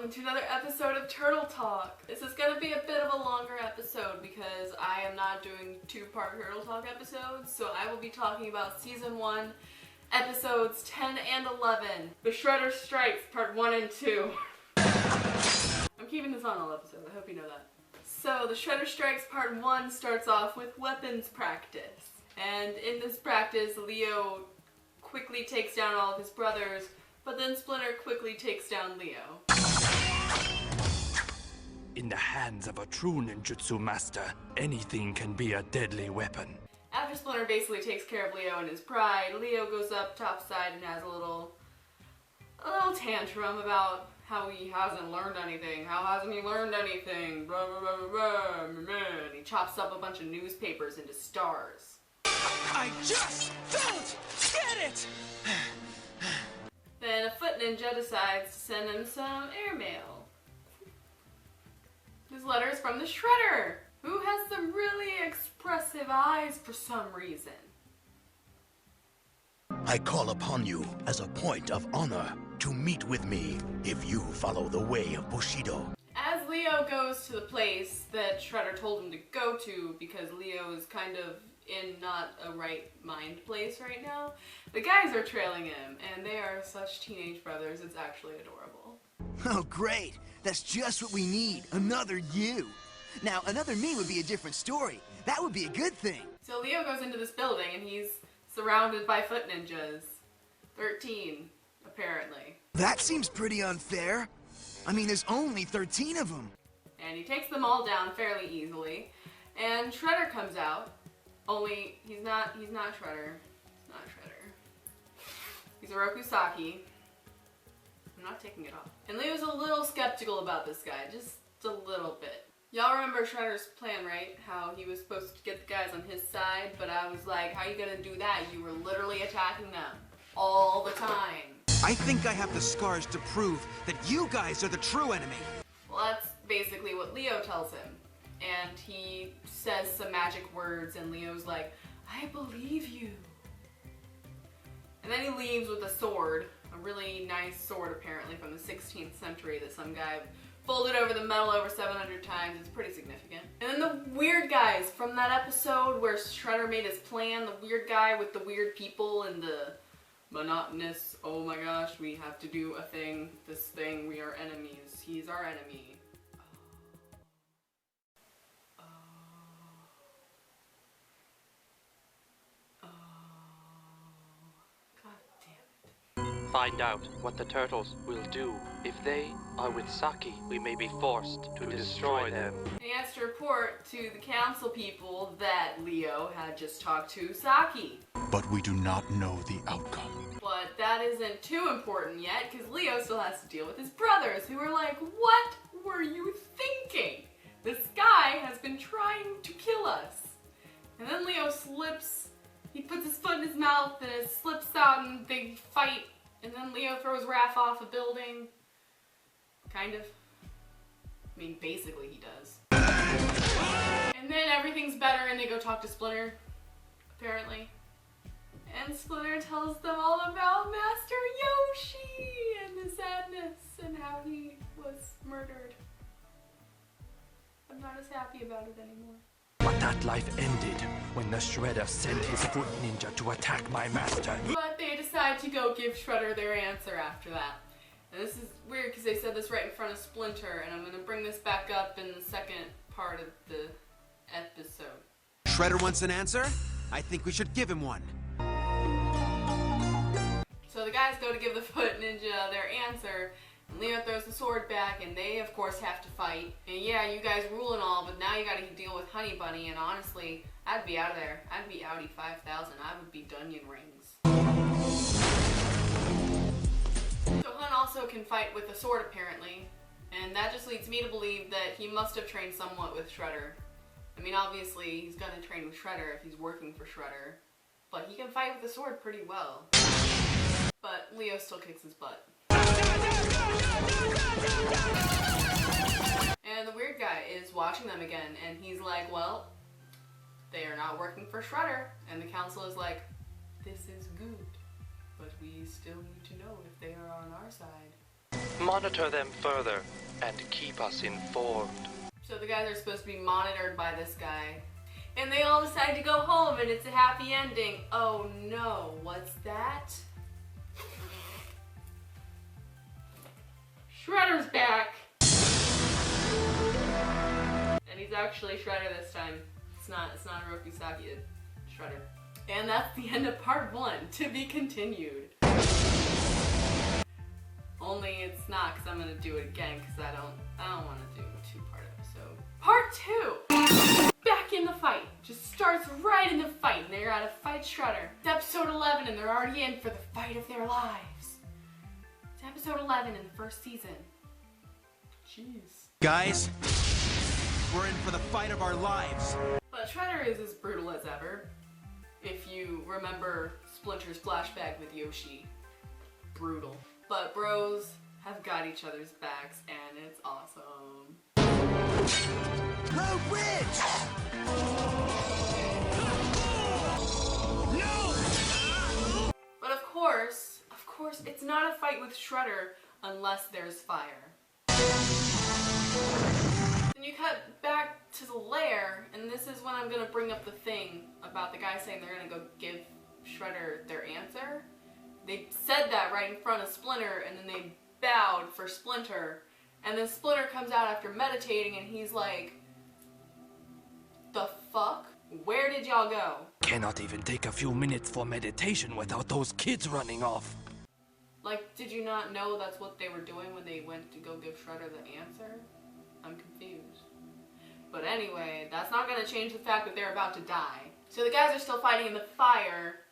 welcome to another episode of Turtle Talk. This is going to be a bit of a longer episode because I am not doing two-part Turtle Talk episodes, so I will be talking about Season 1, Episodes 10 and 11. The Shredder Strikes, Part 1 and 2. I'm keeping this on all episodes, I hope you know that. So, The Shredder Strikes Part 1 starts off with weapons practice. And in this practice, Leo quickly takes down all of his brothers, but then Splinter quickly takes down Leo. In the hands of a true ninjutsu master, anything can be a deadly weapon. After Splinter basically takes care of Leo and his pride, Leo goes up topside and has a little tantrum about how he hasn't learned anything. How hasn't he learned anything? Blah, blah, blah, blah, blah, blah. And he chops up a bunch of newspapers into stars. I just don't get it! Then a foot ninja decides to send him some airmail. His letter is from the Shredder, who has some really expressive eyes for some reason. I call upon you as a point of honor to meet with me if you follow the way of Bushido. As Leo goes to the place that Shredder told him to go to, because Leo is kind of in not a right mind place right now, the guys are trailing him, and they are such teenage brothers, it's actually adorable. Oh, great. That's just what we need. Another you. Now, another me would be a different story. That would be a good thing. So Leo goes into this building, and he's surrounded by foot ninjas. 13, apparently. That seems pretty unfair. I mean, there's only 13 of them. And he takes them all down fairly easily, and Shredder comes out. Only, he's not Shredder. He's not Shredder. He's Oroku Saki. I'm not taking it off. And Leo's a little skeptical about this guy, just a little bit. Y'all remember Shredder's plan, right? How he was supposed to get the guys on his side, but I was like, how are you gonna do that? You were literally attacking them all the time. I think I have the scars to prove that you guys are the true enemy. Well, that's basically what Leo tells him. And he says some magic words, and Leo's like, I believe you. And then he leaves with a sword, a really nice sword apparently from the 16th century that some guy folded over the metal over 700 times. It's pretty significant. And then the weird guys from that episode where Shredder made his plan, the weird guy with the weird people and the monotonous, oh my gosh, we have to do a thing, this thing, we are enemies, he's our enemy. Find out what the turtles will do. If they are with Saki, we may be forced to destroy them. And he has to report to the council people that Leo had just talked to Saki. But we do not know the outcome. But that isn't too important yet, because Leo still has to deal with his brothers, who are like, what were you thinking? This guy has been trying to kill us. And then Leo slips, he puts his foot in his mouth, and it slips out, and they fight. And then Leo throws Raph off a building. Kind of. I mean, basically he does. And then everything's better and they go talk to Splinter, apparently. And Splinter tells them all about Master Yoshi and the sadness and how he was murdered. I'm not as happy about it anymore. But that life ended when the Shredder sent his foot ninja to attack my master. But they decide to go give Shredder their answer after that. And this is weird because they said this right in front of Splinter, and I'm going to bring this back up in the second part of the episode. Shredder wants an answer? I think we should give him one. So the guys go to give the foot ninja their answer, and Leo throws the sword back, and they of course have to fight. And yeah, you guys rule and all, but now you gotta deal with Honey Bunny, and honestly, I'd be out of there. I'd be Audi 5000. I would be Dunyan Rings. So Hun also can fight with a sword apparently, and that just leads me to believe that he must have trained somewhat with Shredder. I mean, obviously he's gonna train with Shredder if he's working for Shredder, but he can fight with a sword pretty well. But Leo still kicks his butt. And the weird guy is watching them again, and he's like, well, they are not working for Shredder. And the council is like, this is good, but we still need to know if they are on our side. Monitor them further and keep us informed. So the guys are supposed to be monitored by this guy. And they all decide to go home and it's a happy ending. Oh no, what's that? Shredder's back! And he's actually Shredder this time. It's not Hiroki Saki, it's Shredder. And that's the end of part 1, to be continued. Only it's not, because I'm gonna do it again, because I don't want to do a 2-part episode. Part 2! Back in the fight. Just starts right in the fight, and they're at a fight Shredder. It's episode 11, and they're already in for the fight of their lives. It's episode 11 in the first season. Jeez. Guys, we're in for the fight of our lives. But Shredder is as brutal as ever. If you remember Splinter's flashback with Yoshi. Brutal. But bros have got each other's backs, and it's awesome. Low bridge! No! But of course, it's not a fight with Shredder unless there's fire. Then you cut back to the lair, and this is when I'm gonna bring up the thing about the guy saying they're gonna go give Shredder their answer. They said that right in front of Splinter, and then they bowed for Splinter. And then Splinter comes out after meditating, and he's like, "The fuck? Where did y'all go?" Cannot even take a few minutes for meditation without those kids running off. Like, did you not know that's what they were doing when they went to go give Shredder the answer? I'm confused. But anyway, that's not gonna change the fact that they're about to die. So the guys are still fighting in the fire.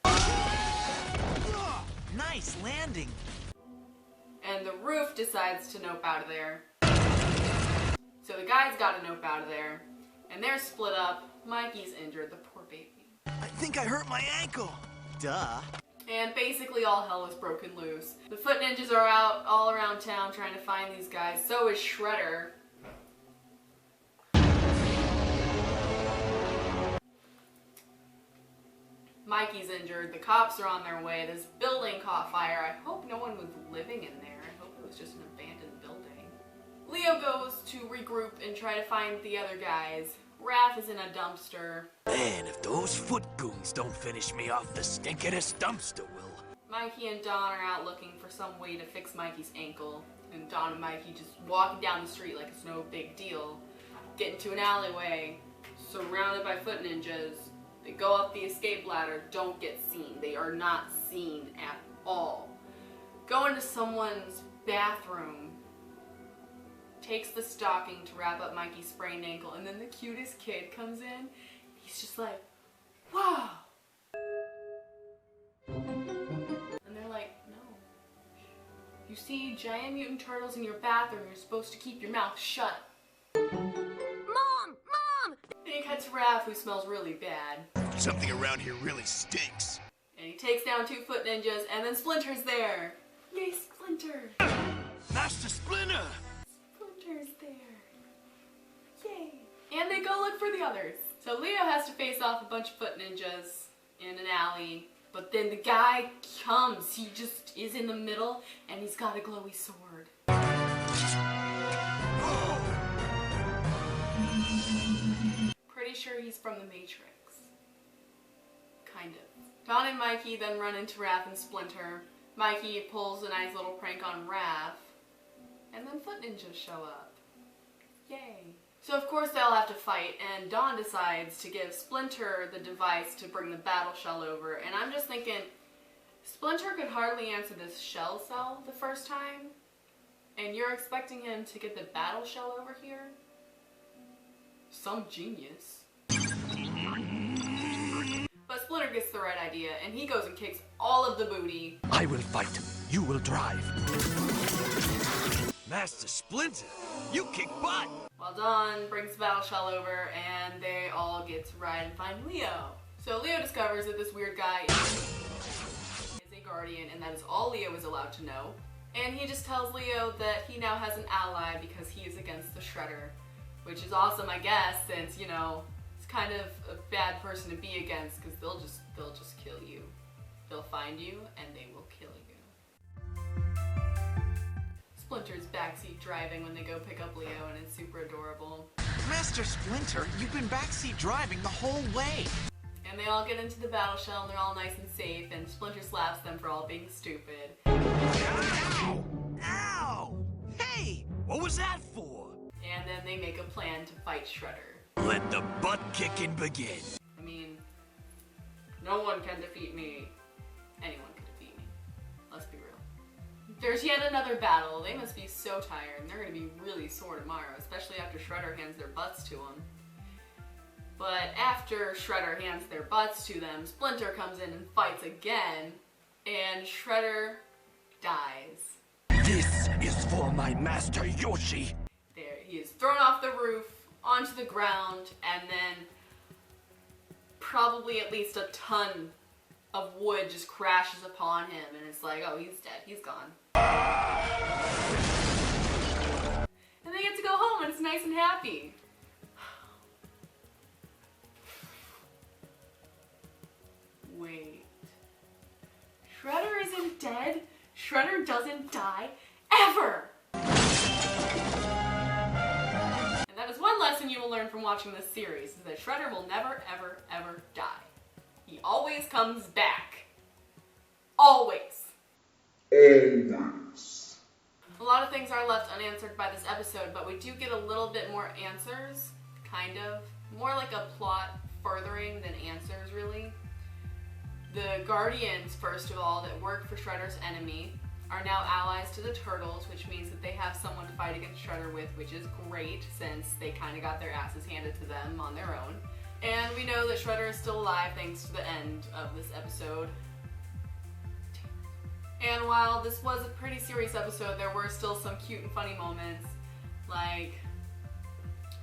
Nice landing. And the roof decides to nope out of there. So the guys got to nope out of there. And they're split up. Mikey's injured, the poor baby. I think I hurt my ankle. Duh. And basically all hell is broken loose. The Foot Ninjas are out all around town trying to find these guys. So is Shredder. Mikey's injured, the cops are on their way, this building caught fire. I hope no one was living in there. I hope it was just an abandoned building. Leo goes to regroup and try to find the other guys. Raph is in a dumpster. Man, if those foot goons don't finish me off, the stinkingest dumpster will. Mikey and Don are out looking for some way to fix Mikey's ankle. And Don and Mikey just walking down the street like it's no big deal. Get into an alleyway, surrounded by Foot Ninjas. They go up the escape ladder, don't get seen. They are not seen at all. Go into someone's bathroom, takes the stocking to wrap up Mikey's sprained ankle, and then the cutest kid comes in. He's just like, wow. And they're like, no. You see giant mutant turtles in your bathroom, you're supposed to keep your mouth shut. Mom! Then you cut to Raph, who smells really bad. Something around here really stinks. And he takes down 2 Foot Ninjas, and then Splinter's there. Yay, Splinter! Master Splinter! Splinter's there. Yay! And they go look for the others. So Leo has to face off a bunch of Foot Ninjas in an alley. But then the guy comes. He just is in the middle, and he's got a glowy sword. Pretty sure he's from the Matrix. Kind of. Don and Mikey then run into Raph and Splinter. Mikey pulls a nice little prank on Raph. And then Foot Ninjas show up. Yay. So of course they'll have to fight, and Don decides to give Splinter the device to bring the battle shell over. And I'm just thinking, Splinter could hardly answer this shell cell the first time. And you're expecting him to get the battle shell over here? Some genius. But Splinter gets the right idea, and he goes and kicks all of the booty. I will fight. You will drive. Master Splinter, you kick butt! While Don brings the battle shell over, and they all get to ride and find Leo. So Leo discovers that this weird guy is a guardian, and that is all Leo is allowed to know. And he just tells Leo that he now has an ally because he is against the Shredder. Which is awesome, I guess, since, you know, it's kind of a bad person to be against, because they'll just kill you. They'll find you, and they will kill you. Splinter's backseat driving when they go pick up Leo, and it's super adorable. Master Splinter, you've been backseat driving the whole way. And they all get into the battle shell, and they're all nice and safe, and Splinter slaps them for all being stupid. Ow! Ow! Hey! What was that for? And then they make a plan to fight Shredder. Let the butt kicking begin. I mean, no one can defeat me. Anyone can defeat me. Let's be real. There's yet another battle. They must be so tired, and they're going to be really sore tomorrow, especially after Shredder hands their butts to them. But after Shredder hands their butts to them, Splinter comes in and fights again, and Shredder dies. This is for my master Yoshi. There, he is thrown off the roof, onto the ground, and then probably at least a ton of wood just crashes upon him, and it's like, oh, he's dead, he's gone. And they get to go home, and it's nice and happy. Wait. Shredder isn't dead? Shredder doesn't die ever! And that is one lesson you will learn from watching this series, is that Shredder will never, ever, ever die. He always comes back. Always. Always. A lot of things are left unanswered by this episode, but we do get a little bit more answers, kind of. More like a plot furthering than answers, really. The Guardians, first of all, that work for Shredder's enemy, are now allies to the Turtles, which means that they have someone to fight against Shredder with, which is great, since they kind of got their asses handed to them on their own. And we know that Shredder is still alive thanks to the end of this episode. And while this was a pretty serious episode, there were still some cute and funny moments, like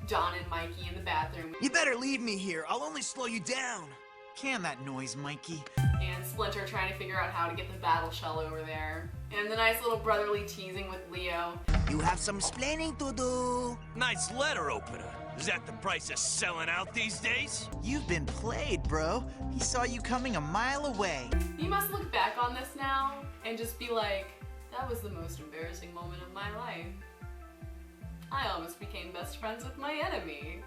Don and Mikey in the bathroom. You better leave me here. I'll only slow you down. Can that noise, Mikey? And Splinter trying to figure out how to get the battle shell over there. And the nice little brotherly teasing with Leo. You have some explaining to do. Nice letter opener. Is that the price of selling out these days? You've been played, bro. He saw you coming a mile away. You must look back on this now and just be like, that was the most embarrassing moment of my life. I almost became best friends with my enemy,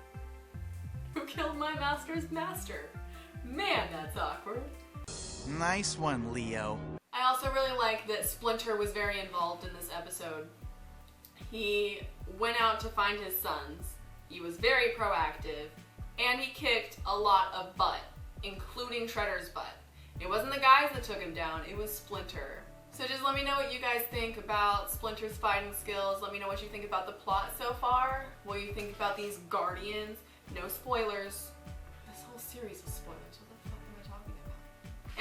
who killed my master's master. Man, that's awkward. Nice one, Leo. I also really like that Splinter was very involved in this episode. He went out to find his sons. He was very proactive, and he kicked a lot of butt, including Shredder's butt. It wasn't the guys that took him down, it was Splinter. So just let me know what you guys think about Splinter's fighting skills. Let me know what you think about the plot so far. What you think about these Guardians. No spoilers. This whole series is spoilers. What the fuck am I talking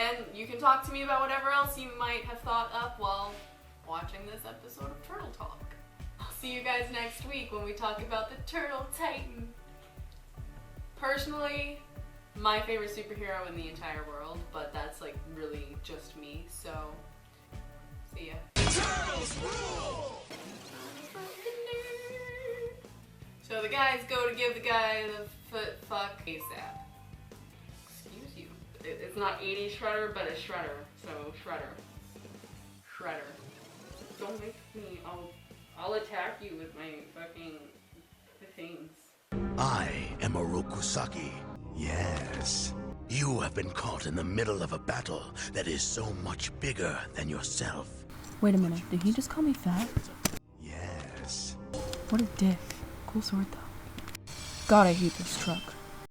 about? And you can talk to me about whatever else you might have thought up while watching this episode of Turtle Talk. I'll see you guys next week when we talk about the Turtle Titan. Personally, my favorite superhero in the entire world, but that's like really just me, so see ya. Turtles rule! So the guys go to give the guy the foot fuck ASAP. Excuse you. It's not 80 Shredder, but it's Shredder. So Shredder. Shredder. Don't make me. I'll attack you with my fucking things. I am Orokusaki. Yes. You have been caught in the middle of a battle that is so much bigger than yourself. Wait a minute, did he just call me fat? Yes. What a dick. Cool sword though. God, I hate this truck.